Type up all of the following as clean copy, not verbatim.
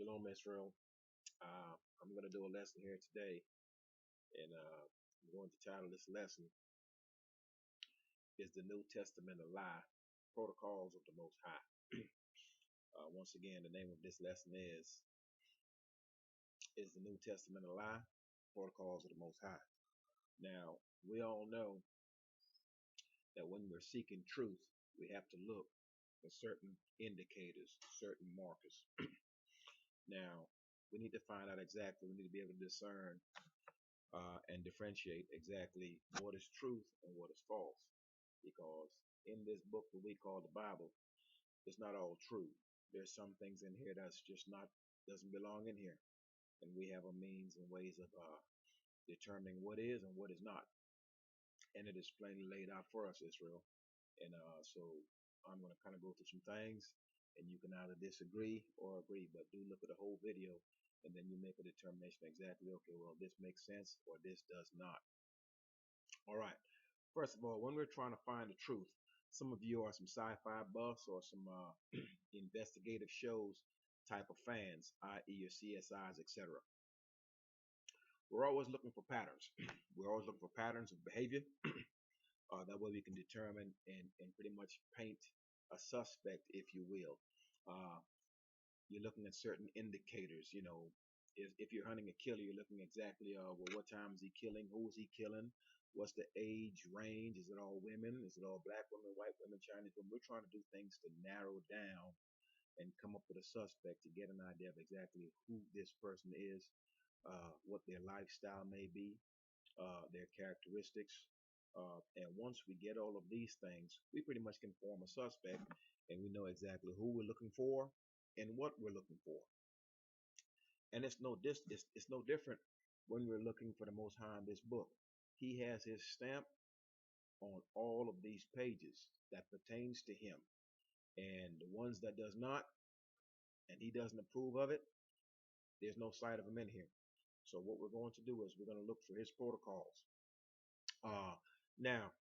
Shalom, Israel. I'm going to do a lesson here today, and I'm going to title this lesson "Is the New Testament a Lie? Protocols of the Most High." Once again, the name of this lesson is the New Testament a lie? Protocols of the Most High. Now, we all know that when we're seeking truth, we have to look for certain indicators, certain markers. Now, we need to find out exactly, we need to be able to discern and differentiate exactly what is truth and what is false. Because in this book that we call the Bible, it's not all true. There's some things in here that's just not, doesn't belong in here. And we have a means and ways of determining what is and what is not. And it is plainly laid out for us, Israel. And so I'm going to kind of go through some things, and you can either disagree or agree, but do look at the whole video, and then you make a determination exactly, okay, well, this makes sense or this does not. All right. First of all, when we're trying to find the truth, some of you are some sci-fi buffs or some investigative shows type of fans, i.e. your CSIs, etc. We're always looking for patterns. We're always looking for patterns of behavior. That way we can determine and pretty much paint a suspect, if you will. Uh, you're looking at certain indicators, you know. If you're hunting a killer, you're looking exactly, well, what time is he killing? Who is he killing? What's the age range? Is it all women? Is it all black women, white women, Chinese women? We're trying to do things to narrow down and come up with a suspect to get an idea of exactly who this person is, what their lifestyle may be, their characteristics. And once we get all of these things, we pretty much can form a suspect, and we know exactly who we're looking for and what we're looking for. And it's no different when we're looking for the Most High in this book. He has his stamp on all of these pages that pertains to him. And the ones that does not, and he doesn't approve of it, there's no sight of him in here. So what we're going to do is we're going to look for his protocols. Now,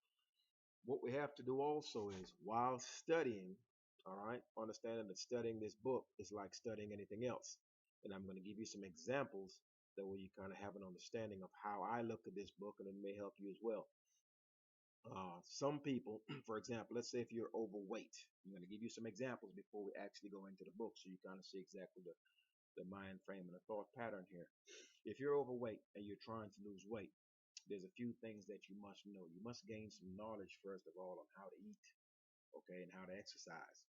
what we have to do also is while studying, all right, understanding that studying this book is like studying anything else. And I'm going to give you some examples that way you kind of have an understanding of how I look at this book, and it may help you as well. Some people, for example, let's say if you're overweight, I'm going to give you some examples before we actually go into the book so you kind of see exactly the mind frame and the thought pattern here. If you're overweight and you're trying to lose weight, there's a few things that you must know. You must gain some knowledge, first of all, on how to eat, okay, and how to exercise.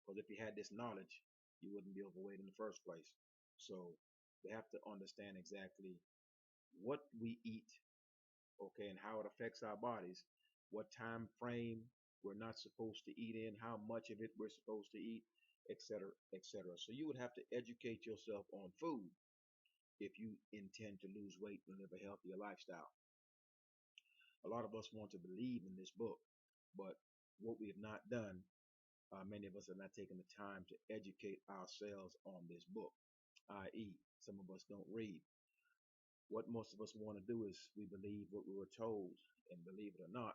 Because if you had this knowledge, you wouldn't be overweight in the first place. So we have to understand exactly what we eat, okay, and how it affects our bodies, what time frame we're not supposed to eat in, how much of it we're supposed to eat, etc., etc. So you would have to educate yourself on food if you intend to lose weight and live a healthier lifestyle. A lot of us want to believe in this book, but what we have not done, many of us have not taken the time to educate ourselves on this book, i.e., some of us don't read. What most of us want to do is we believe what we were told, and believe it or not,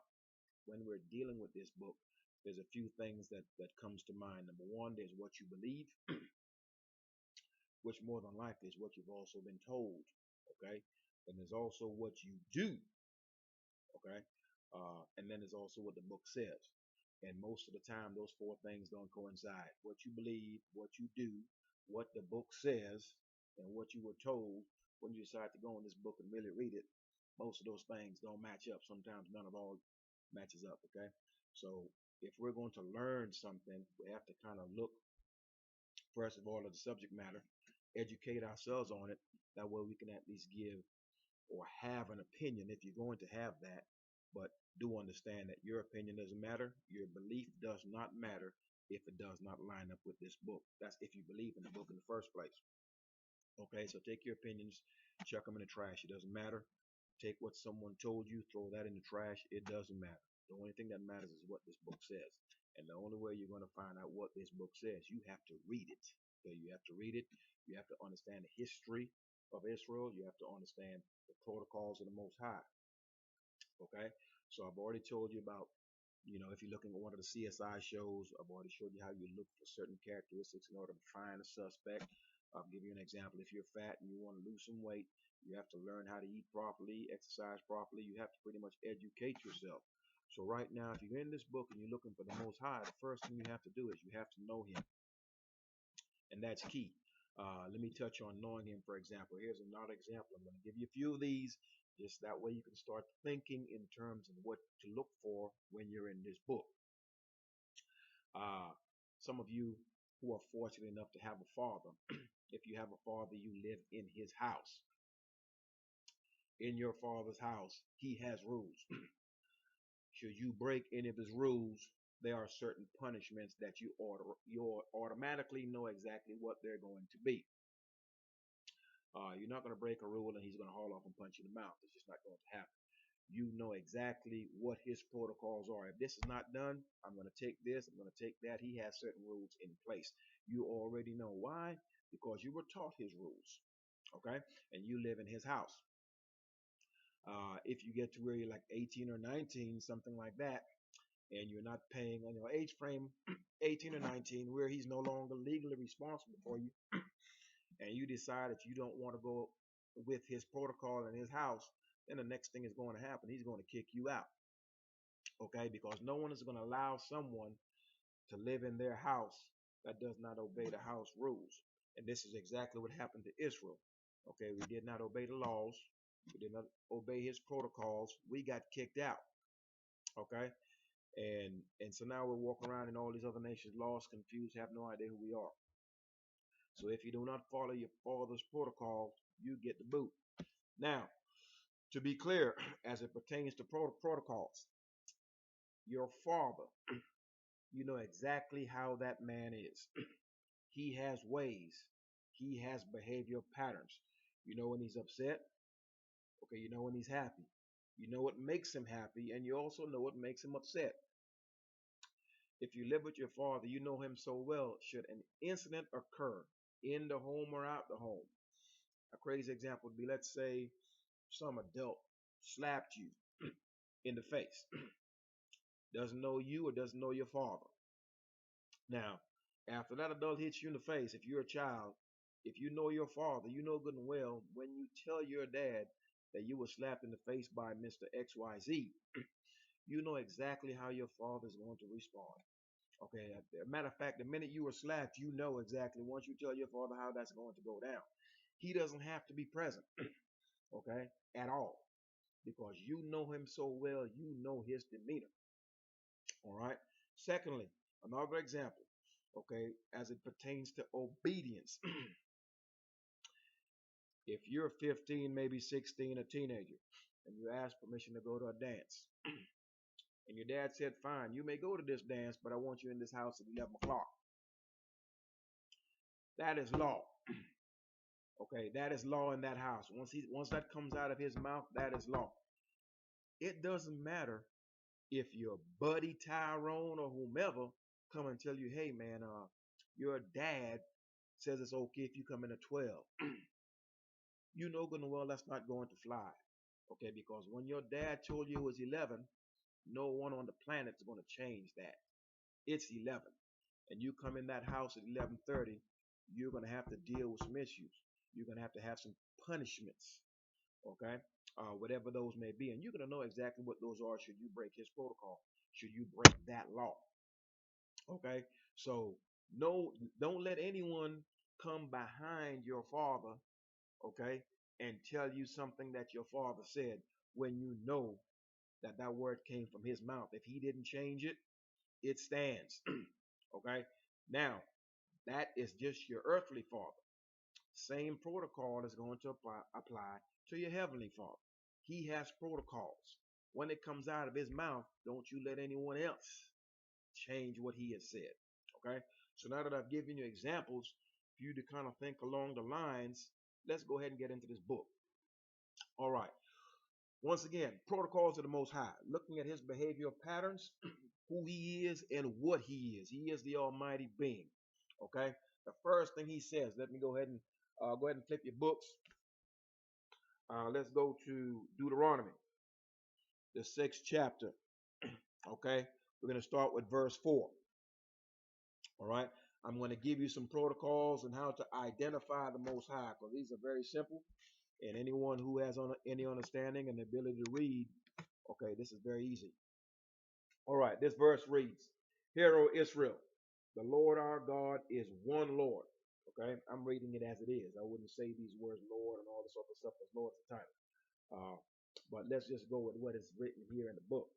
when we're dealing with this book, there's a few things that comes to mind. Number one, there's what you believe, which more than likely is what you've also been told, okay? And there's also what you do, okay? And then there's also what the book says. And most of the time, those four things don't coincide. What you believe, what you do, what the book says, and what you were told when you decide to go in this book and really read it, most of those things don't match up. Sometimes none of all matches up, okay? So if we're going to learn something, we have to kind of look, first of all, at the subject matter, educate ourselves on it. That way we can at least give or have an opinion if you're going to have that. But do understand that your opinion doesn't matter. Your belief does not matter if it does not line up with this book. That's if you believe in the book in the first place. Okay, so take your opinions, chuck them in the trash. It doesn't matter. Take what someone told you, throw that in the trash. It doesn't matter. The only thing that matters is what this book says. And the only way you're going to find out what this book says, you have to read it. Okay, you have to read it. You have to understand the history of Israel. You have to understand the protocols of the Most High. Okay, so I've already told you about If you're looking at one of the CSI shows, I've already showed you how you look for certain characteristics in order to find a suspect. I'll give you an example. If you're fat and you want to lose some weight, you have to learn how to eat properly, exercise properly. You have to pretty much educate yourself. So right now, if you're in this book and you're looking for the Most High, the first thing you have to do is you have to know Him, and that's key. Let me touch on knowing Him, for example. Here's another example. I'm going to give you a few of these, just that way you can start thinking in terms of what to look for when you're in this book. Some of you who are fortunate enough to have a father, if you have a father, you live in his house. In your father's house, he has rules. Should you break any of his rules, there are certain punishments that you automatically know exactly what they're going to be. You're not going to break a rule and he's going to haul off and punch you in the mouth. It's just not going to happen. You know exactly what his protocols are. If this is not done, I'm going to take this, I'm going to take that. He has certain rules in place. You already know why, because you were taught his rules, okay? And you live in his house. If you get to where you're like 18 or 19, something like that, and you're not paying on your age frame, 18 or 19, where he's no longer legally responsible for you, and you decide that you don't want to go with his protocol in his house, then the next thing is going to happen. He's going to kick you out. Okay, because no one is going to allow someone to live in their house that does not obey the house rules. And this is exactly what happened to Israel. Okay, we did not obey the laws, we did not obey his protocols, we got kicked out. Okay, and so now we're walking around in all these other nations, lost, confused, have no idea who we are. So if you do not follow your father's protocols, you get the boot. Now, to be clear, as it pertains to protocols, your father, you know exactly how that man is. He has ways. He has behavioral patterns. You know when he's upset. Okay, you know when he's happy. You know what makes him happy, and you also know what makes him upset. If you live with your father, you know him so well. Should an incident occur in the home or out the home, a crazy example would be, let's say some adult slapped you in the face, doesn't know you or doesn't know your father. Now, after that adult hits you in the face, if you're a child, if you know your father, you know good and well when you tell your dad that you were slapped in the face by Mr. XYZ, you know exactly how your father is going to respond. Okay, as a matter of fact, the minute you were slapped, you know exactly once you tell your father how that's going to go down. He doesn't have to be present, okay, at all, because you know him so well, you know his demeanor. All right. Secondly, another example, okay, as it pertains to obedience. If you're 15, maybe 16, a teenager, and you ask permission to go to a dance, and your dad said, fine, you may go to this dance, but I want you in this house at 11 o'clock. That is law. Okay, that is law in that house. Once that comes out of his mouth, that is law. It doesn't matter if your buddy Tyrone or whomever come and tell you, hey man, your dad says it's okay if you come in at 12. You know good and well that's not going to fly. Okay, because when your dad told you it was 11, no one on the planet is going to change that. It's 11. And you come in that house at 11:30, you're going to have to deal with some issues. You're going to have some punishments. Okay, whatever those may be, and you're going to know exactly what those are should you break his protocol, should you break that law. Okay, so no, don't let anyone come behind your father, okay, and tell you something that your father said when you know that that word came from his mouth. If he didn't change it, it stands. Okay, now that is just your earthly father. Same protocol is going to apply to your heavenly father. He has protocols. When it comes out of his mouth, don't you let anyone else change what he has said. Okay? So now that I've given you examples for you to kind of think along the lines, let's go ahead and get into this book. All right. Once again, protocols of the Most High, looking at his behavioral patterns, who he is and what he is. He is the Almighty Being. Okay? The first thing he says, let me go ahead and flip your books. Let's go to Deuteronomy, the 6th chapter. Okay? We're going to start with verse 4. All right. I'm going to give you some protocols and how to identify the Most High, because these are very simple. And anyone who has any understanding and the ability to read, okay, this is very easy. All right. This verse reads, "Hear, O Israel, the Lord our God is one Lord." Okay. I'm reading it as it is. I wouldn't say these words, Lord, and all this other stuff, because Lord's the title. But let's just go with what is written here in the book.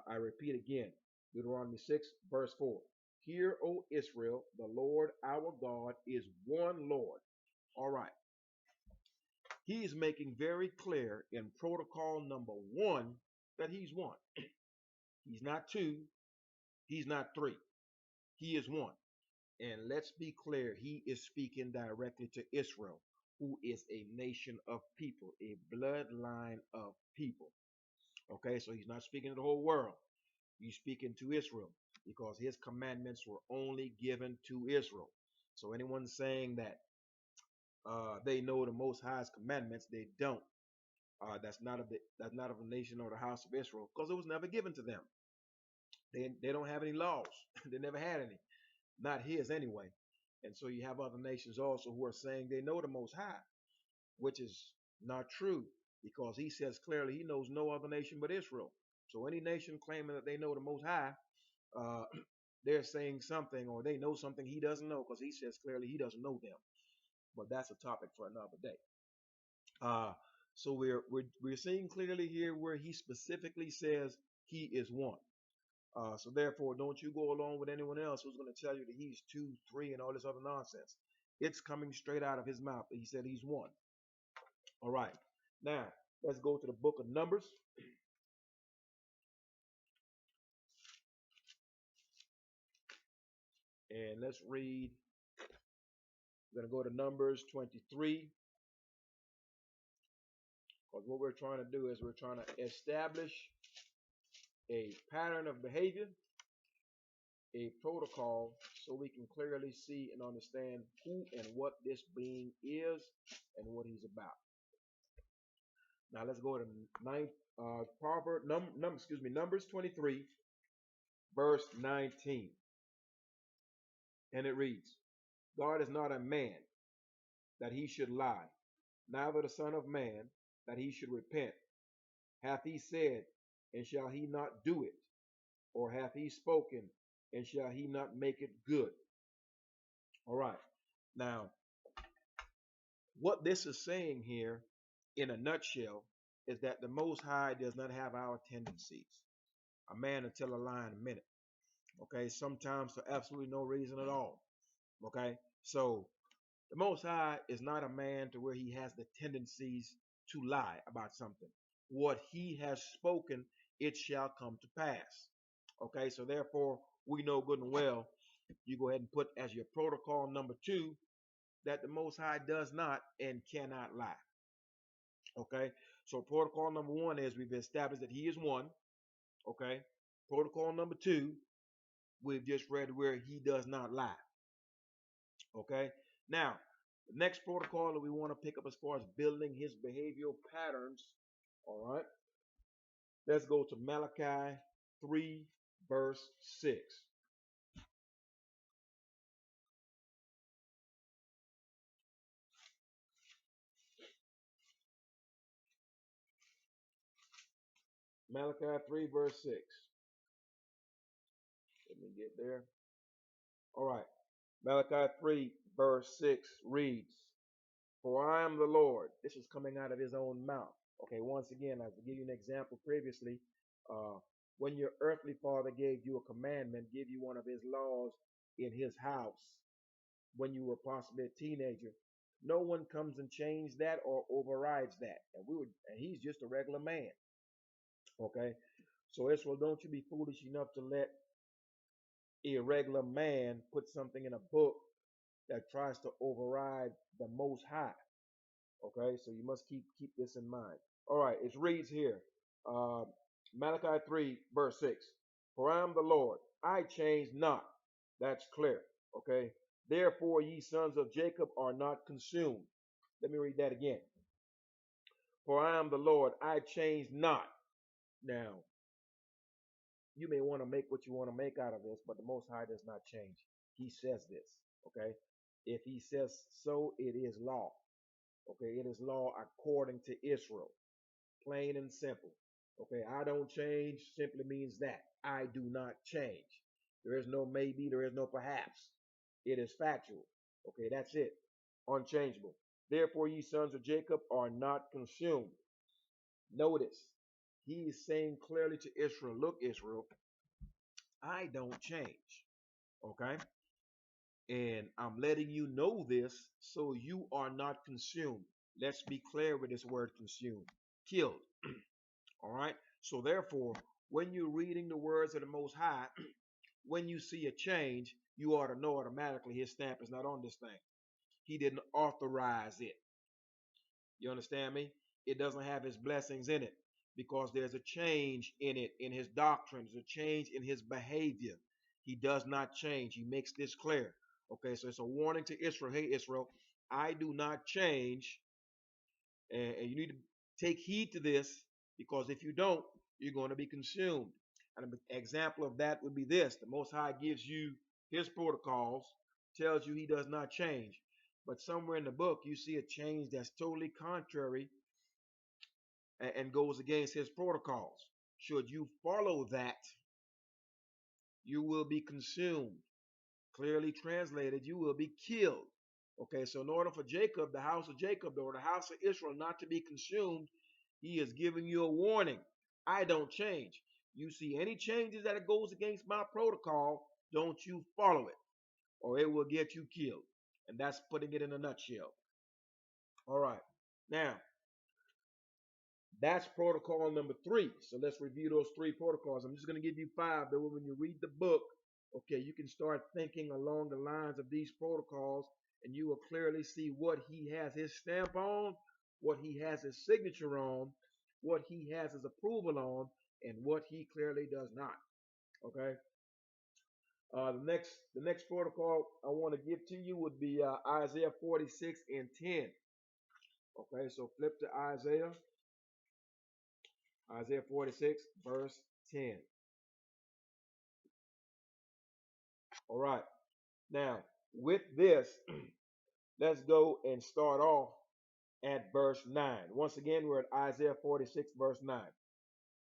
I repeat again, Deuteronomy 6, verse 4. "Hear, O Israel, the Lord our God is one Lord." All right. He is making very clear in protocol number 1 that he's one. He's not 2. He's not 3. He is one. And let's be clear, he is speaking directly to Israel, who is a nation of people, a bloodline of people. Okay, so he's not speaking to the whole world. He's speaking to Israel because his commandments were only given to Israel. So anyone saying that they know the Most High's commandments, they don't. That's not of the nation or the house of Israel, because it was never given to them. They don't have any laws. They never had any, not his anyway. And so you have other nations also who are saying they know the Most High, which is not true, because he says clearly he knows no other nation but Israel. So any nation claiming that they know the Most High, uh, they're saying something, or they know something he doesn't know, because he says clearly he doesn't know them. But that's a topic for another day. So we're seeing clearly here where he specifically says he is one. So therefore, don't you go along with anyone else who's going to tell you that he's 2, 3, and all this other nonsense. It's coming straight out of his mouth that he said he's one. All right. Now let's go to the book of Numbers. And let's read. We're going to go to Numbers 23. Because what we're trying to do is we're trying to establish a pattern of behavior, a protocol, so we can clearly see and understand who and what this being is and what he's about. Now let's go to Numbers 23, verse 19. And it reads, "God is not a man that he should lie, neither the Son of Man that he should repent. Hath he said, and shall he not do it? Or hath he spoken, and shall he not make it good?" All right. Now, what this is saying here, in a nutshell, is that the Most High does not have our tendencies. A man will tell a lie in a minute. Okay. Sometimes for absolutely no reason at all. Okay. So the Most High is not a man to where he has the tendencies to lie about something. What he has spoken, it shall come to pass. Okay, so therefore, we know good and well, you go ahead and put as your protocol number 2 that the Most High does not and cannot lie. Okay, so protocol number 1 is we've established that he is one. Okay, protocol number 2, we've just read where he does not lie. Okay, now the next protocol that we want to pick up as far as building his behavioral patterns, all right, let's go to Malachi 3, verse 6. Malachi 3, verse 6. Let me get there. All right. Malachi 3, verse 6 reads, "For I am the Lord." This is coming out of his own mouth. Okay, once again, I will give you an example previously. Uh, when your earthly father gave you a commandment, gave you one of his laws in his house, when you were possibly a teenager, no one comes and changes that or overrides that. And he's just a regular man. Okay. So Israel, don't you be foolish enough to let a regular man put something in a book that tries to override the Most High. Okay, so you must keep this in mind. All right, it reads here, uh, Malachi 3, verse 6. "For I am the Lord, I change not." That's clear. Okay, "Therefore ye sons of Jacob are not consumed." Let me read that again. "For I am the Lord, I change not." Now, you may want to make what you want to make out of this, but the Most High does not change. He says this, okay? If he says so, it is law. Okay, it is law according to Israel, plain and simple. Okay, I don't change simply means that I do not change. There is no maybe, there is no perhaps. It is factual. Okay, that's it. Unchangeable. Therefore, ye sons of Jacob are not consumed. Notice, he is saying clearly to Israel, look, Israel, I don't change. Okay? And I'm letting you know this so you are not consumed. Let's be clear with this word consumed. Killed. All right? So therefore, when you're reading the words of the Most High, when you see a change, you ought to know automatically his stamp is not on this thing. He didn't authorize it. You understand me? It doesn't have his blessings in it because there's a change in it, in his doctrine. There's a change in his behavior. He does not change. He makes this clear. Okay, so it's a warning to Israel. Hey, Israel, I do not change. And you need to take heed to this because if you don't, you're going to be consumed. And an example of that would be this. The Most High gives you his protocols, tells you he does not change. But somewhere in the book, you see a change that's totally contrary and goes against his protocols. Should you follow that, you will be consumed. Clearly translated, you will be killed. Okay, so in order for Jacob, the house of Jacob, or the house of Israel, not to be consumed, he is giving you a warning. I don't change. You see any changes that it goes against my protocol, don't you follow it, or it will get you killed. And that's putting it in a nutshell. All right. Now, that's protocol number 3. So let's review those 3 protocols. I'm just going to give you 5. That way when you read the book, okay, you can start thinking along the lines of these protocols and you will clearly see what he has his stamp on, what he has his signature on, what he has his approval on, and what he clearly does not. Okay. The next protocol I want to give to you would be Isaiah 46 and 10. Okay, so flip to Isaiah 46, verse 10. All right. Now, with this, let's go and start off at verse 9. Once again, we're at Isaiah 46, verse 9.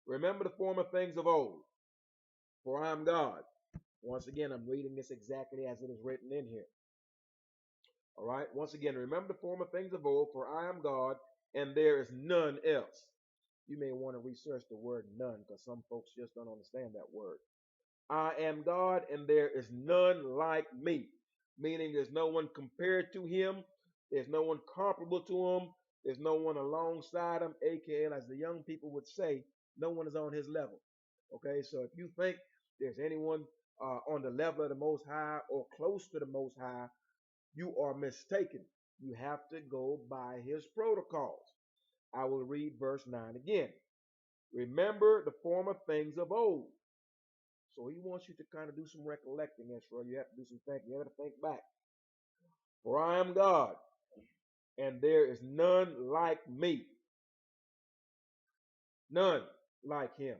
Remember the former things of old, for I am God. Once again, I'm reading this exactly as it is written in here. All right. Once again, remember the former things of old, for I am God, and there is none else. You may want to research the word none because some folks just don't understand that word. I am God, and there is none like me. Meaning there's no one compared to him. There's no one comparable to him. There's no one alongside him, aka, as the young people would say, no one is on his level. Okay, so if you think there's anyone on the level of the Most High or close to the Most High, you are mistaken. You have to go by his protocols. I will read verse 9 again. Remember the former things of old. So he wants you to kind of do some recollecting, Israel. You have to do some thinking. You have to think back. For I am God, and there is none like me. None like him.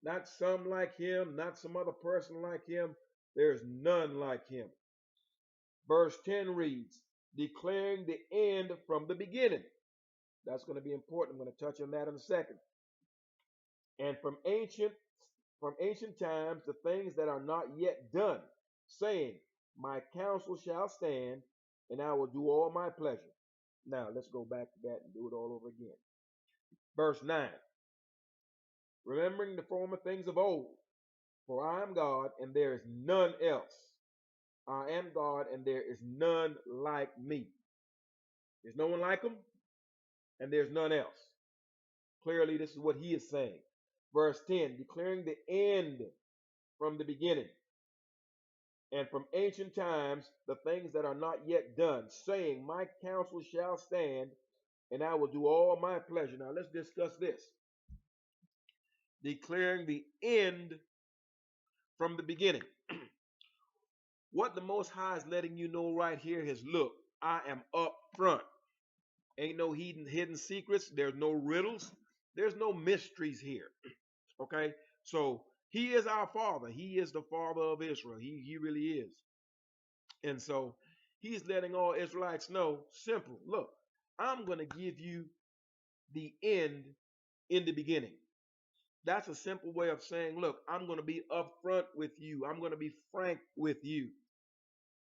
Not some like him, not some other person like him. There's none like him. Verse 10 reads, declaring the end from the beginning. That's going to be important. I'm going to touch on that in a second. And from ancient times, the things that are not yet done, saying, my counsel shall stand, and I will do all my pleasure. Now, let's go back to that and do it all over again. Verse 9. Remembering the former things of old, for I am God, and there is none else. I am God, and there is none like me. There's no one like him, and there's none else. Clearly, this is what he is saying. Verse 10, declaring the end from the beginning, and from ancient times the things that are not yet done, saying, my counsel shall stand, and I will do all my pleasure. Now let's discuss this. Declaring the end from the beginning. What the Most High is letting you know right here is, look, I am up front. Ain't no hidden secrets. There's no riddles. There's no mysteries here. Okay? So He is our father. He is the father of Israel. He really is. And so he's letting all Israelites know, simple, look, I'm going to give you the end in the beginning. That's a simple way of saying, look, I'm going to be upfront with you. I'm going to be frank with you.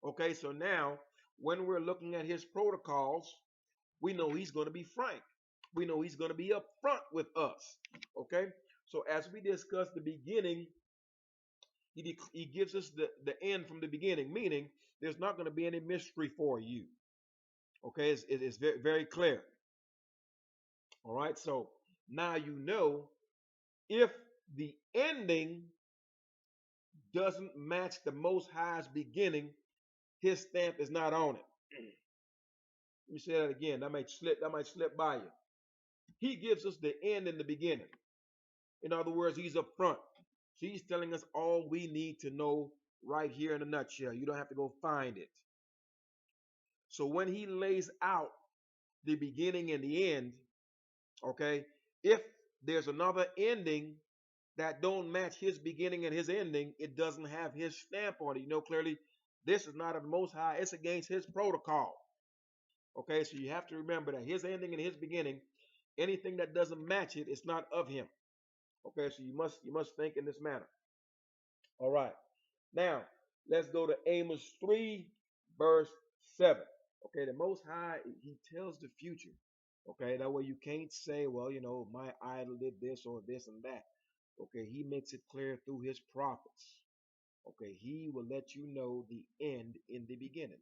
Okay, so now when we're looking at his protocols, we know he's going to be frank. We know he's going to be upfront with us. Okay, so as we discuss the beginning, he gives us the end from the beginning, meaning there's not going to be any mystery for you. Okay, it's very, very clear. All right, so now you know if the ending doesn't match the Most High's beginning, his stamp is not on it. Let me say that again. That might slip by you. He gives us the end in the beginning. In other words, he's up front. So he's telling us all we need to know right here in a nutshell. You don't have to go find it. So when he lays out the beginning and the end, okay, if there's another ending that don't match his beginning and his ending, it doesn't have his stamp on it. You know clearly this is not of the Most High. It's against his protocol. Okay, so you have to remember that his ending and his beginning, anything that doesn't match it, it's not of him. Okay, so you must think in this manner. All right. Now let's go to Amos 3, verse 7. Okay, the Most High, he tells the future. Okay, that way you can't say, well, my idol did this or this and that. Okay, he makes it clear through his prophets. Okay, he will let you know the end in the beginning.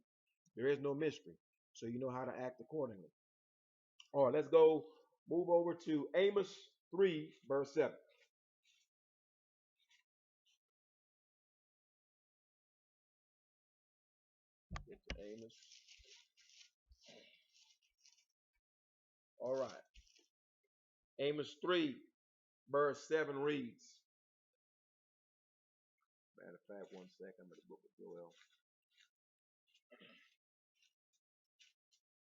There is no mystery, so you know how to act accordingly. All right, let's go move over to Amos 3, verse 7. Get to Amos. All right. Amos 3, verse 7 reads. Matter of fact, 1 second, I'm in the book of Joel.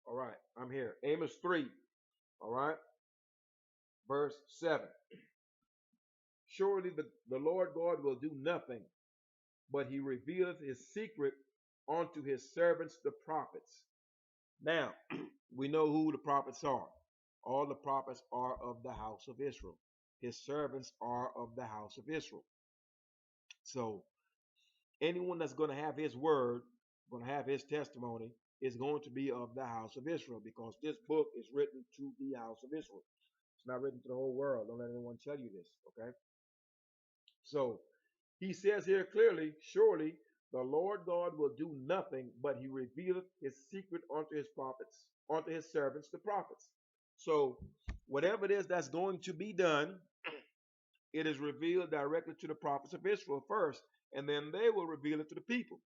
All right, I'm here. Amos 3, all right, verse 7. Surely the Lord God will do nothing, but he revealeth his secret unto his servants, the prophets. Now, we know who the prophets are. All the prophets are of the house of Israel. His servants are of the house of Israel. So anyone that's going to have his word, going to have his testimony, is going to be of the house of Israel, because this book is written to the house of Israel. It's not written to the whole world. Don't let anyone tell you this, okay? So he says here clearly, surely the Lord God will do nothing, but he revealeth his secret unto his prophets, unto his servants, the prophets. So whatever it is that's going to be done, it is revealed directly to the prophets of Israel first, and then they will reveal it to the people.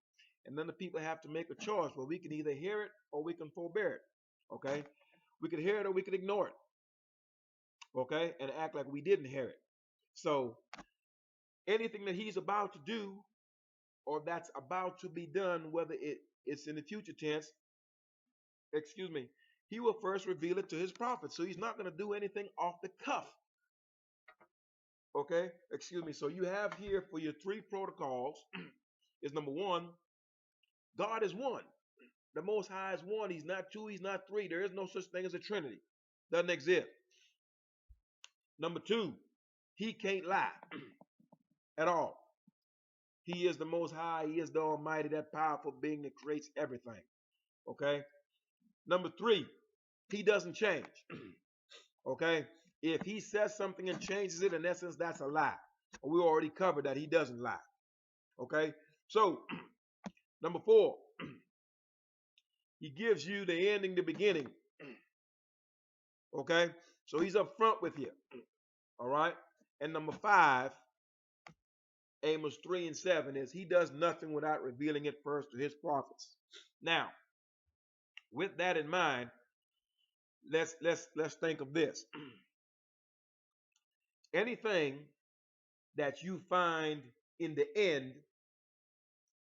And then the people have to make a choice. Well, we can either hear it or we can forbear it. Okay? We could hear it or we could ignore it. Okay? And act like we didn't hear it. So anything that he's about to do or that's about to be done, whether it's in the future tense, he will first reveal it to his prophets. So he's not going to do anything off the cuff. Okay? So you have here for your three protocols is number one, God is one. The Most High is one. He's not two. He's not three. There is no such thing as a Trinity. Doesn't exist. Number two, he can't lie at all. He is the Most High. He is the Almighty, that powerful being that creates everything. Okay? Number three, he doesn't change. Okay? If he says something and changes it, in essence, that's a lie. We already covered that he doesn't lie. Okay? So, number four, he gives you the ending, the beginning. Okay? So he's up front with you. All right? And number five, Amos 3 and 7 is he does nothing without revealing it first to his prophets. Now, with that in mind, let's think of this. Anything that you find in the end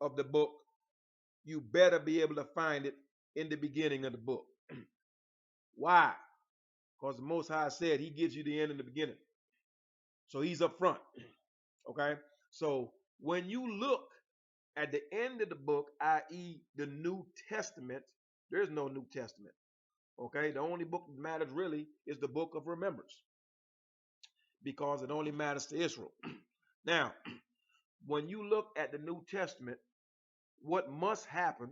of the book, you better be able to find it in the beginning of the book. Why? Because the Most High said he gives you the end and the beginning. So he's up front. Okay? So when you look at the end of the book, i.e., the New Testament, there's no New Testament. Okay? The only book that matters really is the book of remembrance because it only matters to Israel. Now, when you look at the New Testament, what must happen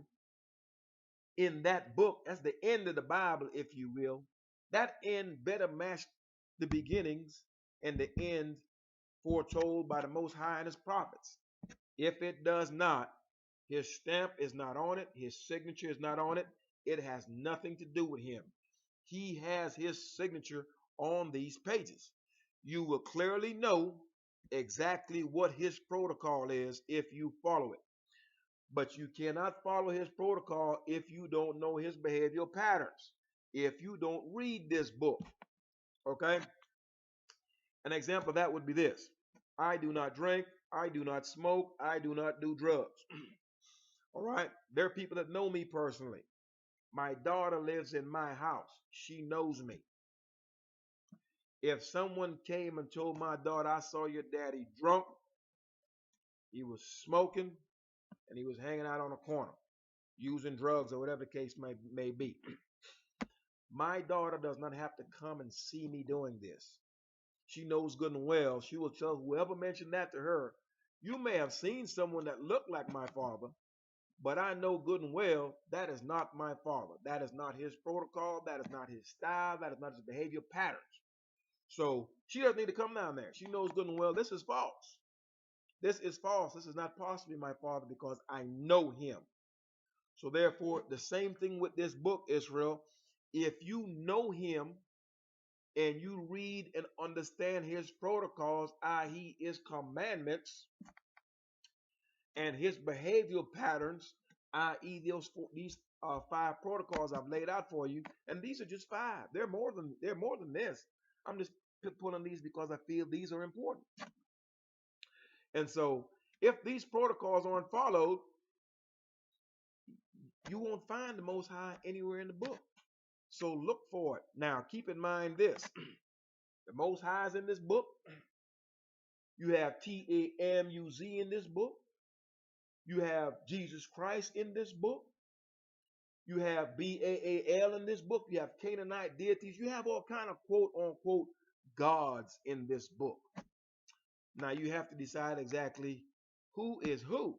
in that book, that's the end of the Bible, if you will, that end better match the beginnings and the end foretold by the Most High and his prophets. If it does not, his stamp is not on it, his signature is not on it, it has nothing to do with him. He has his signature on these pages. You will clearly know exactly what his protocol is if you follow it. But you cannot follow his protocol if you don't know his behavioral patterns, if you don't read this book. Okay? An example of that would be this: I do not drink, I do not smoke, I do not do drugs. All right? There are people that know me personally. My daughter lives in my house, she knows me. If someone came and told my daughter, I saw your daddy drunk, he was smoking, and he was hanging out on a corner, using drugs or whatever the case may be, my daughter does not have to come and see me doing this. She knows good and well. She will tell whoever mentioned that to her, you may have seen someone that looked like my father, but I know good and well that is not my father. That is not his protocol. That is not his style. That is not his behavior patterns. So she doesn't need to come down there. She knows good and well this is false. This is false. This is not possibly my father because I know him. So therefore, the same thing with this book, Israel. If you know him and you read and understand his protocols, i.e., his commandments, and his behavioral patterns, i.e., these 5 protocols I've laid out for you, and these are just 5. They're more than this. I'm just putting these because I feel these are important. And so, if these protocols aren't followed, you won't find the Most High anywhere in the book. So look for it. Now, keep in mind this: the Most High is in this book. You have TAMUZ in this book. You have Jesus Christ in this book. You have BAAL in this book. You have Canaanite deities. You have all kind of quote unquote gods in this book. Now you have to decide exactly who is who,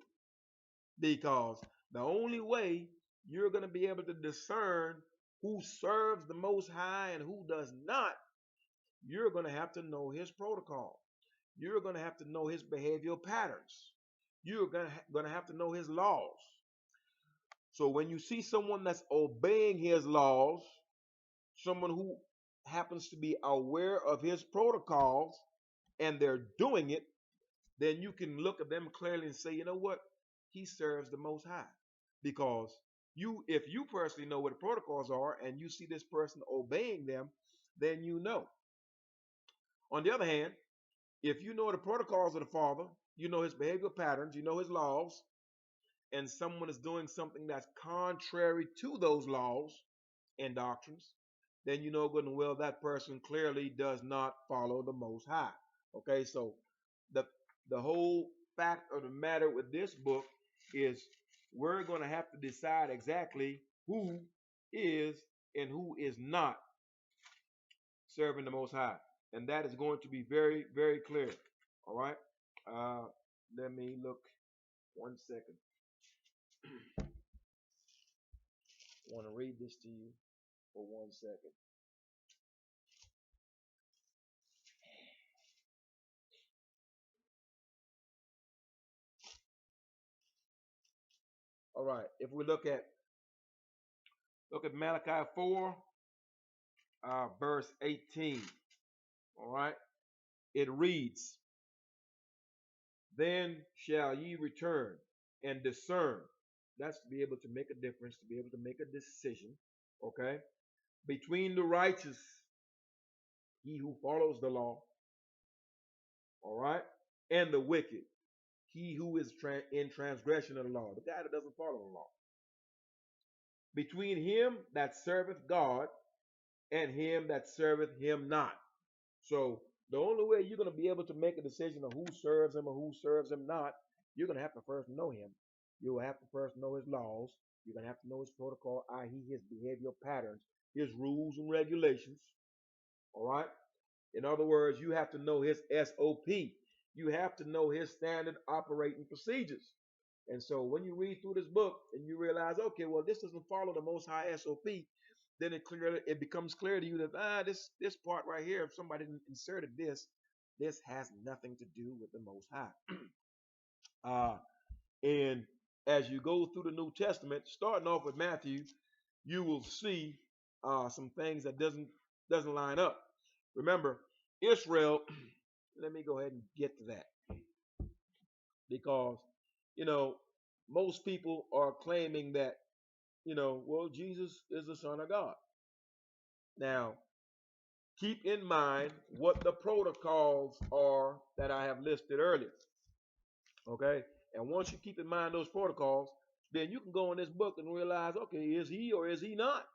because the only way you're going to be able to discern who serves the Most High and who does not, you're going to have to know his protocol. You're going to have to know his behavioral patterns. You're going to have to know his laws. So when you see someone that's obeying his laws, someone who happens to be aware of his protocols and they're doing it, then you can look at them clearly and say, you know what? He serves the Most High. Because if you personally know what the protocols are and you see this person obeying them, then you know. On the other hand, if you know the protocols of the Father, you know his behavioral patterns, you know his laws, and someone is doing something that's contrary to those laws and doctrines, then you know good and well that person clearly does not follow the Most High. Okay, so the whole fact of the matter with this book is we're going to have to decide exactly who is and who is not serving the Most High, and that is going to be very, very clear. All right, let me look 1 second. I want to read this to you for 1 second. All right, if we look at Malachi 4, verse 18. All right, it reads, "Then shall ye return and discern." That's to be able to make a difference, to be able to make a decision. Okay, between the righteous, he who follows the law, all right, and the wicked, he who is in transgression of the law, the guy that doesn't follow the law. Between him that serveth God and him that serveth him not. So The only way you're going to be able to make a decision of who serves him or who serves him not, you're going to have to first know him. You will have to first know his laws. You're going to have to know his protocol, i.e., his behavioral patterns, his rules and regulations. All right. In other words, you have to know his SOP. You have to know his standard operating procedures. And so when you read through this book and you realize, okay, well, this doesn't follow the Most High SOP, then it becomes clear to you that this part right here, if somebody inserted this has nothing to do with the Most High. And as you go through the New Testament, starting off with Matthew, you will see some things that doesn't line up. Remember, Israel. Let me go ahead and get to that because you know most people are claiming that well, Jesus is the Son of God. Now, keep in mind what the protocols are that I have listed earlier. Okay, and once you keep in mind those protocols, then you can go in this book and realize, okay, is he or is he not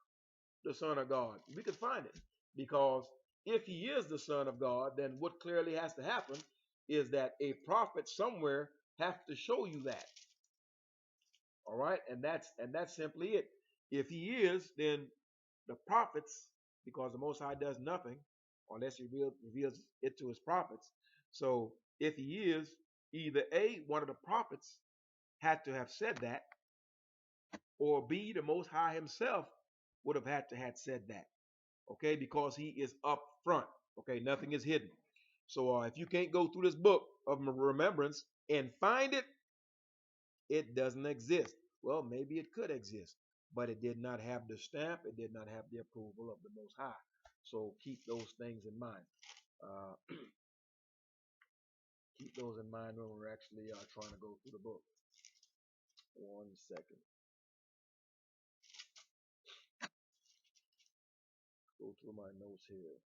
the Son of God? We can find it because if he is the Son of God, then what clearly has to happen is that a prophet somewhere has to show you that. All right, and that's simply it. If he is, then the prophets, because the Most High does nothing unless he reveals it to his prophets. So if he is, either A, one of the prophets had to have said that, or B, the Most High himself would have had to have said that. Okay, because he is up front. Okay, nothing is hidden. So if you can't go through this book of remembrance and find it, it doesn't exist. Well, maybe it could exist, but it did not have the stamp. It did not have the approval of the Most High. So keep those things in mind. Uh, keep those in mind when we're actually trying to go through the book. 1 second. Go through my notes here.